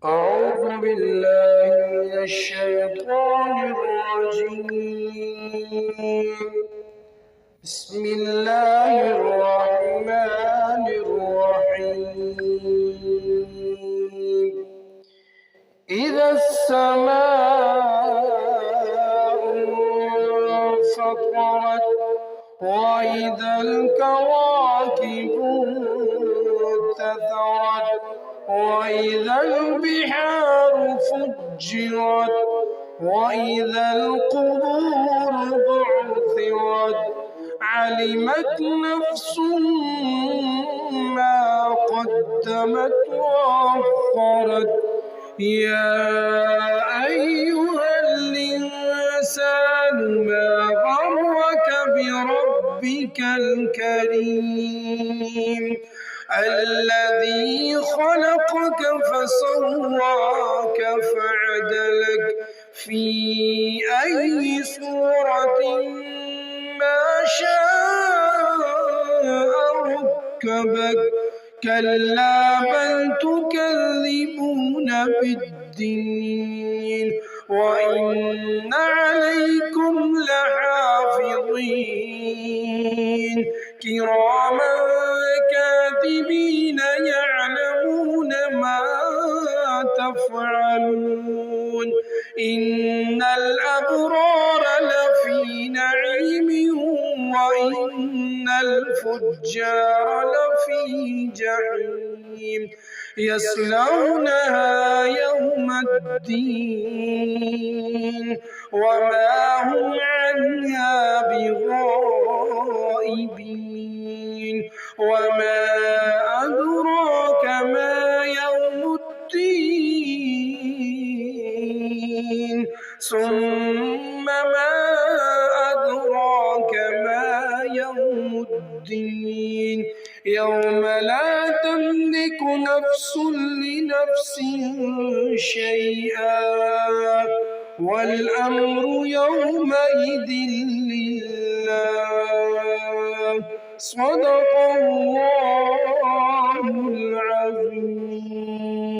أعوذ بالله من الشيطان الرجيم. بسم الله الرحمن الرحيم. إذا السماء انفطرت وإذا الكواكب انتثرت وإذا البحار فجرت وإذا القبور بعثرت علمت نفس ما قدمت وأخرت يا أيها الإنسان ما غرك بربك الكريم الذي خلقك فسواك فعدلك في أي صورة ما شاء ركبك كلا بل تكذبون بالدين وإن عليكم لحافظين كراما كاتبين يعلمون ما تفعلون إن الأبرار لفي نعيم وإن الفجار لفي جحيم يصلونها يوم الدين وما هم عنها بغائبين وما أدراك ما يوم الدين ثم ما أدراك ما يوم الدين يوم لا تملك نفس لنفس شيئا والأمر يومئذ لله صدق الله